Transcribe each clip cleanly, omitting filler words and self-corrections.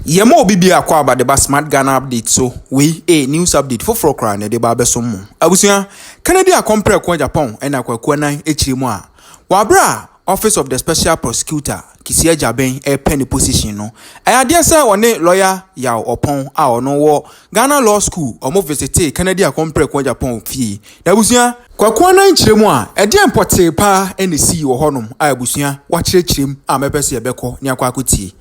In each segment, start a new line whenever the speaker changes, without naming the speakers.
Yemo bibi akwa about the smart Ghana update so we a news update for frokra na de ba besomo. Abusia Canada compare Ken Agyapong and akwakuanan echirimu a. Wabra Office of the Special Prosecutor Ken Agyapong a penny position no. Ayade say one lawyer yaw opon a ono wo Ghana Law School omo visit Canada compare Ken Agyapong fie. Abusia kwakuanan echirimu a ede empote pa NC wo honom a abusia wa chirechirim a mepese yebekọ ni akwakotie.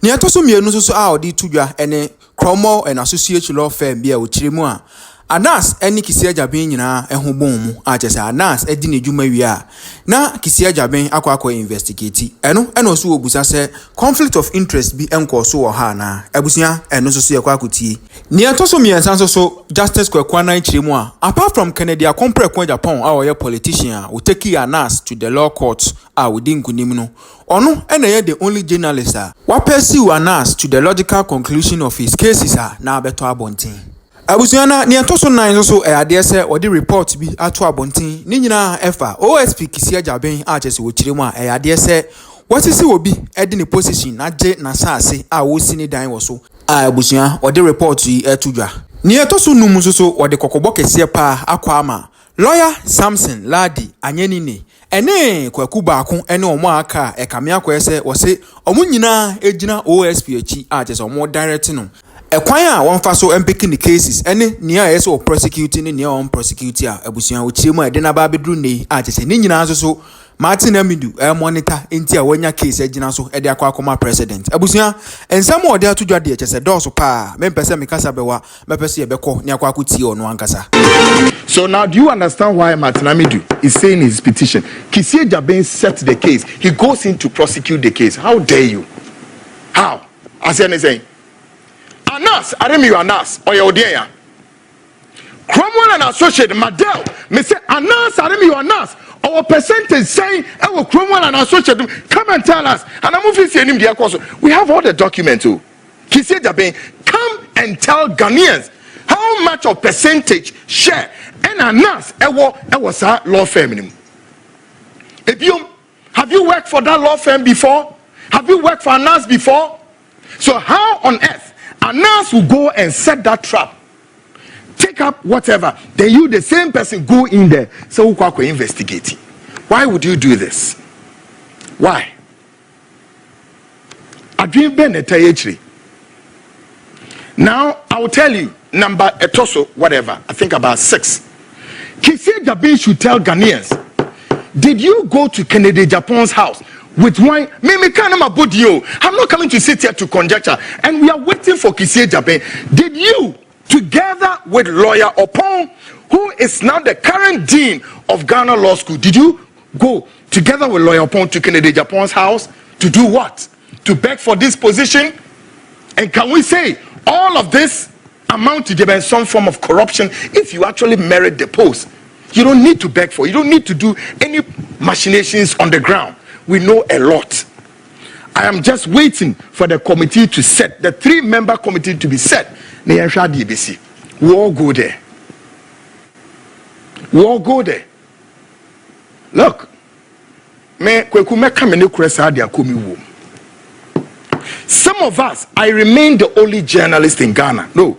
Ni atoso mienu so a odi tudwa ene Cromwell and Associate Law Firm bia ochirimu a Anas eni Ken Agyapong nyina ehobon mu a chese Anas edi ne dwuma wi a na Ken Agyapong akwa investigate eno so obusa se conflict of interest bi enko so wo ha na abusia eno so yakwakotie ni atoso miensan so Justice kwakuanan chirimu a apart from Canada compare Ken Agyapong a oye politician a we take Anas to the law court a within kunim no ono ena the only journalist a wa pursue Anas to the logical conclusion of his cases a na abeto abontin. Abusiana ni atoso 9 so ade se odi report bi ato abontin ni nyina efa OSP Ken Agyapong a chese wo chiremu a ade se wasisi obi edi ne position na je na saase a wo sini dan wo so a abusia odi report yi etudwa ni atoso num so odi kokobọ kese pa akwa ama lawyer Samson Ladi anyeni ne ene kwaku baako ene omo aka ekame akwa se wo se omo nyina ejina OSP achi a chese omo direct no ekwan a wonfa so empiki ni cases ene ni a yeso prosecuting ni on prosecute a abusuan wo chiremu a de na ba bedru nei a chese ni nyina so Martin Amidu monitor enti a wonya case agina so e de akwa president abusuan ensam o de atodwa de chese doso pa mempese mekasa bewa mepese yebekọ ni akwa akuti ono ankasa.
So now do you understand why Martin Amidu is saying his petition? Ken Agyapong set the case. He goes in to prosecute the case. How dare you? How? As you saying Anas, Aremi you Anas, or your dear. Cromwell and Associate Madel, me say Anas, Aremi you Anas, our percentage saying, oh, Cromwell and Associate, come and tell us. And I'm moving to him, dear course. We have all the documents too. Ken Agyapong, come and tell Ghanaians how much of percentage share and Anas, it was a law firm. Have you worked for that law firm before? Have you worked for Anas before? So how on earth Anas will go and set that trap, take up whatever, then you the same person go in there, so we investigate. Why would you do this? Why? I dream now I will tell you number etoso whatever, I think about 6. Ken Agyapong should tell Ghanaians, did you go to Ken Agyapong's house with wine? I'm not coming to sit here to conjecture, and we are waiting for Ken Agyapong. Did you, together with lawyer Opon, who is now the current dean of Ghana Law School, did you go together with lawyer Opon to Ken Agyapong's house to do what? To beg for this position? And can we say all of this amount to some form of corruption if you actually merit the post? You don't need to beg for it. You don't need to do any machinations on the ground. We know a lot. I am just waiting for the committee to set, the 3-member committee to be set. We all go there. We all go there. Look, some of us, I remain the only journalist in Ghana. No,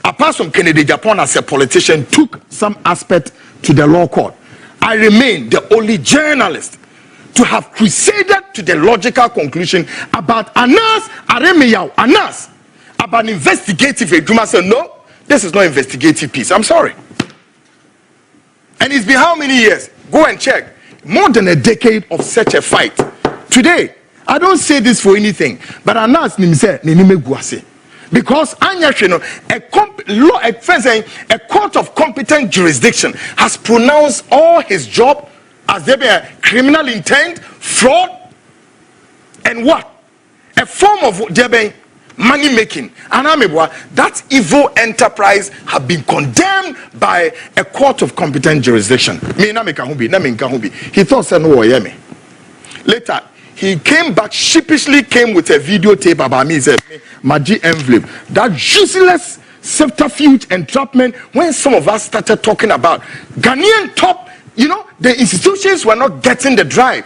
apart from Ken Agyapong as a politician, took some aspect to the law court. I remain the only journalist to have crusaded to the logical conclusion about Anas, Anas, about investigative. Juma said, no, this is not investigative piece. I'm sorry. And it's been how many years? Go and check. More than a decade of such a fight. Today, I don't say this for anything, but Anas because a court of competent jurisdiction has pronounced all his job as there be a criminal intent, fraud, and what? A form of there be money making. And that evil enterprise have been condemned by a court of competent jurisdiction. He thought no. Later, he came back, sheepishly came with a videotape about me. He said, Maji envelope. That useless subterfuge entrapment when some of us started talking about Ghanaian top, the institutions were not getting the drive.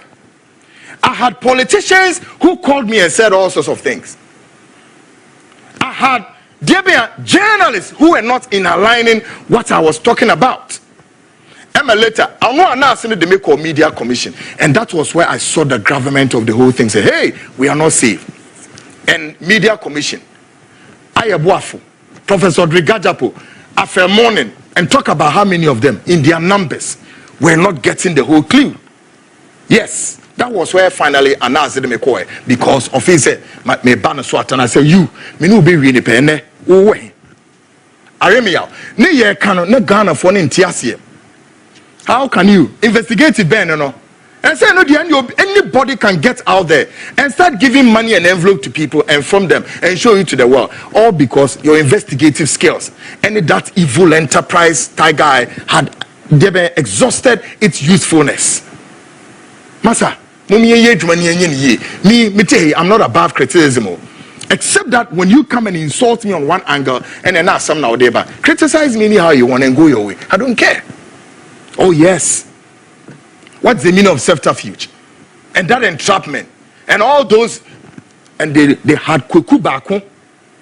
I had politicians who called me and said all sorts of things. had journalists who were not in aligning what I was talking about. Later, I know announcing the make media commission, and that was where I saw the government of the whole thing say, hey, we are not safe. And media commission, Ayabuafu, Professor Ken, after morning, and talk about how many of them in their numbers were not getting the whole clue. Yes, that was where finally announced the make because of his me ban swat, and I said, you me no be really pene way. Aremia, ne ye canon, ne Ghana for in Tiasia. How can you investigate it, Ben? No, and say no, anybody can get out there and start giving money and envelope to people and from them and show you to the world, all because your investigative skills and that evil enterprise tiger had exhausted its usefulness. Masa, I'm not above criticism, except that when you come and insult me on one angle and then ask some nowadays, criticize me anyhow you want and go your way. I don't care. Oh yes. What's the meaning of subterfuge? And that entrapment. And all those, and they had Kweku Bako,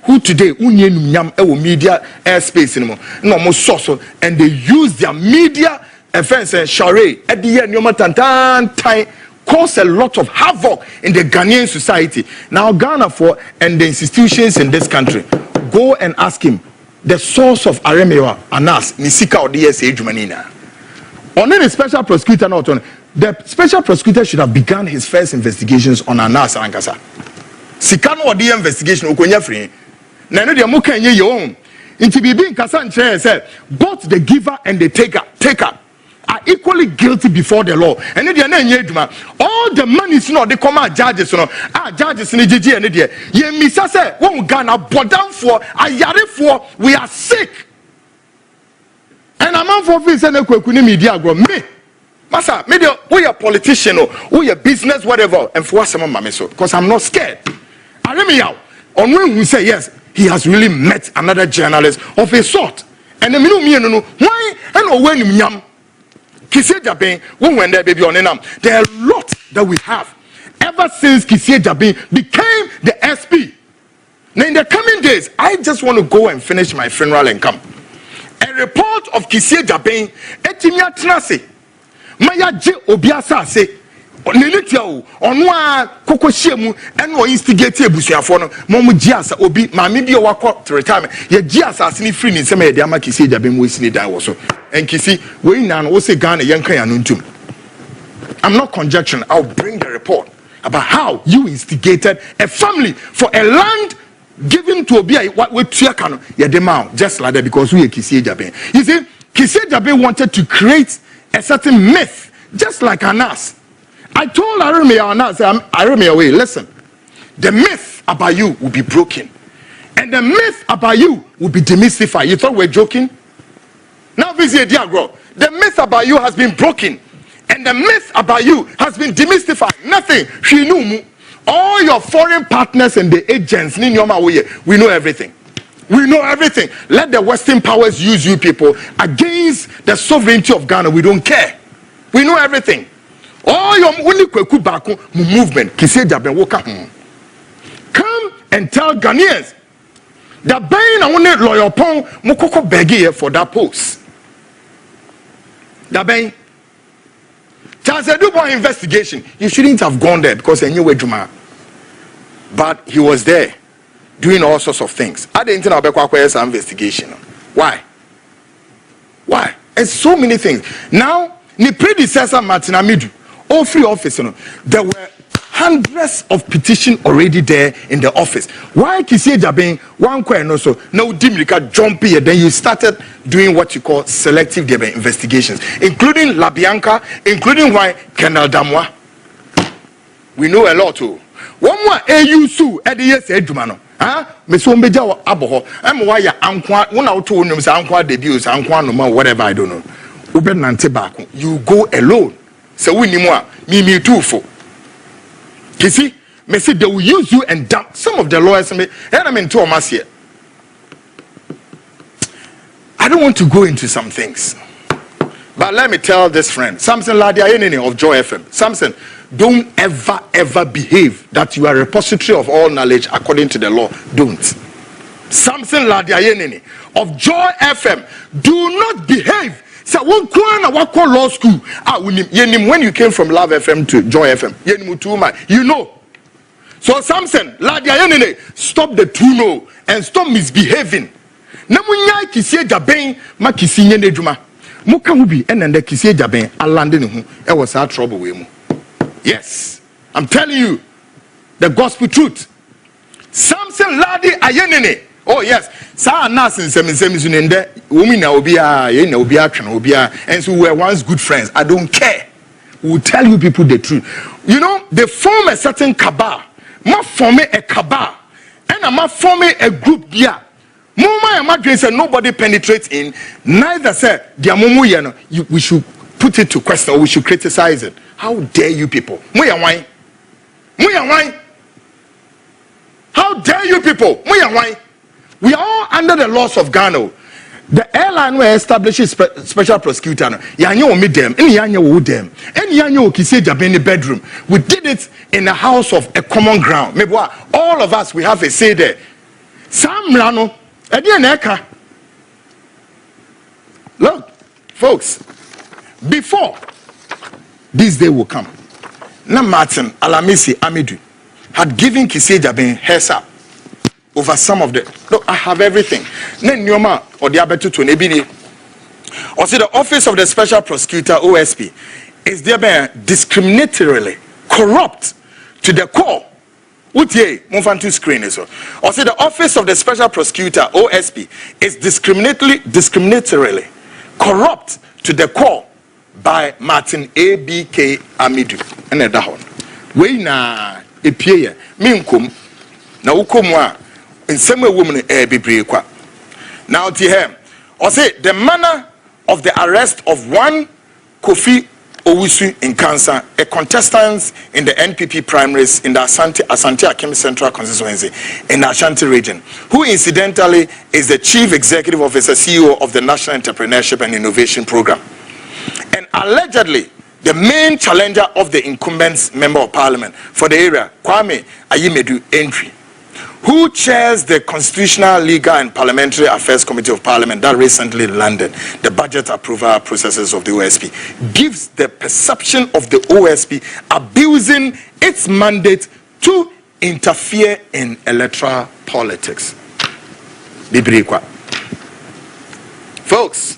who today media airspace anymore. No more source, and they use their media offense and charade at the end time cause a lot of havoc in the Ghanaian society. Now Ghana for and the institutions in this country, go and ask him the source of Aremewa Anas Nisika or DSA Jumanina. On any special prosecutor, not on the special prosecutor should have begun his first investigations on Anas Ankasa. Sikano or the investigation Okonya free. Nano de Mukanye Yon. Into being Kasan Chair said, both the giver and the taker are equally guilty before the law. And all the money is not the command judges, judges in the GG and the ye missa say, won't Ghana bought down for a yari for we are sick. And a man for this and a quick media grow me. Massa, media, we a politician or we a business, whatever, and for some mammy so, because I'm not scared. I let me out. On when we say yes, he has really met another journalist of a sort. And the no why and when yam Kisie Jabin, when there baby on enam. There are a lot that we have ever since Kisie Jabin became the SP. Now in the coming days, I just want to go and finish my funeral and come. A report of Kisie Jabin, etimia trase, maya je obiasa se, oneletiao, onwa koko shemu, eno instigate ebusuafo no, momu jiasa obi, mami bi wako to retirement, ye jiasa asini free ni sema ye diama Kisie Jabin wo sini dan woso. And Kisi, we nan wo se Ghana yanka yanuntum. I'm not conjecturing, I'll bring the report about how you instigated a family for a land given to Obi what we Tuakano, Yademao, just like that because we are Kisie Jabin. You see, Kisie Jabin wanted to create a certain myth, just like Anas. I told Aremia Anas, Aremia, wait, listen. The myth about you will be broken, and the myth about you will be demystified. You thought we're joking? Now, visit Diagro. The myth about you has been broken, and the myth about you has been demystified. Nothing. All your foreign partners and the agents, we know everything. We know everything. Let the Western powers use you people against the sovereignty of Ghana. We don't care. We know everything. All your movement, come and tell Ghanaians that Ben I want lawyer pong mukoko begi for that post. That Ben Charles Adubo investigation. You shouldn't have gone there because I knew where Juma. But he was there doing all sorts of things. I didn't know about investigation. Why? Why? It's so many things. Now, the predecessor Martin Amidu, all three officers, there were hundreds of petitions already there in the office. Why Kisie Jabin one question also now Dimrika jump here, then you started doing what you call selective investigations, including Labianca, including why Ken Agyapong. We know a lot too. One more AU at the yes Edumano. Miss Wombeja Aboho, I'm why ya Anqua, one out two names, Anqua debuts, Anqua no more, whatever I don't know. Uben Nantebako, you go alone. So we need me too for. You see, they will use you and dump some of the lawyers. And I'm in Thomas here. I don't want to go into some things, but let me tell this friend, Samson Ladia of Joy FM. Samson, don't ever behave that you are a repository of all knowledge according to the law. Don't. Samson Ladiayenini of Joy FM, do not behave. So one kwana wako law school. When you came from Love FM to Joy FM, you know. So Samson Ladiayenini, stop the tuno and stop misbehaving. Namunya kisie jaben ma kisinye nedjuma. Muka ubi enende kisie jaben alande ne hu. E was our trouble we mu. Yes, I'm telling you the gospel truth. Samson Ladi Ayenini. Oh yes, sa nas in seminsemizunende women na obia ye na obia twen obia, and so we were once good friends. I don't care. We'll tell you people the truth. You know, they form a certain cabal. Ma form a cabal. And ma form a group here. Mama and said nobody penetrates in. Neither said their mumu we should put it to question or we should criticize it. How dare you people? Muya wine. How dare you people? Muya wine. We are all under the laws of Ghana. The airline will establish a special prosecutor. Yanyo meet them, and yanyo with them, and yanyo kise jabeni bedroom. We did it in the house of a common ground. Maybe all of us we have a say there. Sam Lano, Edianeka. Look, folks, before this day will come, Na Martin Alamisi Amidu had given Kise Jaben heads up over some of the. Look, I have everything. Then Nyoma or the Abetu to Nebini. Or see, the office of the special prosecutor OSP is thereby discriminatorily corrupt to the core. Utie Monfantu screen is or see, the office of the special prosecutor OSP is discriminatorily corrupt to the core by Martin ABK Amidu. And that one. We na epie minkum na ukomwa. In some woman be breakwa. Now to him, or say the manner of the arrest of one Kofi Owusu in Kansa, a contestant in the NPP primaries in the Asante Akim Central Constituency in the Ashanti region, who incidentally is the Chief Executive Officer CEO of the National Entrepreneurship and Innovation Program, and allegedly the main challenger of the incumbent member of parliament for the area, Kwame Ayimedu Entry, who chairs the Constitutional, Legal and Parliamentary Affairs Committee of Parliament that recently landed the budget approval processes of the OSP, gives the perception of the OSP abusing its mandate to interfere in electoral politics. Folks,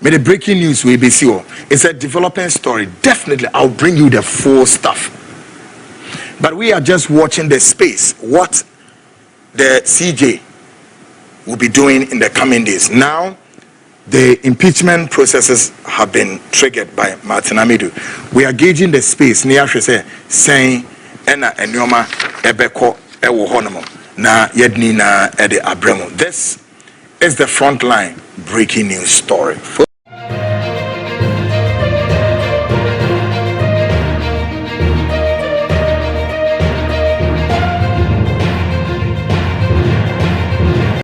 may the breaking news will be sure. It's a developing story. Definitely, I'll bring you the full stuff. But we are just watching the space. What the CJ will be doing in the coming days. Now, the impeachment processes have been triggered by Martin Amidu. We are gauging the space near saying ena enyoma ebeko ewo honomo na yedni na ede abremo. This is the frontline breaking news story.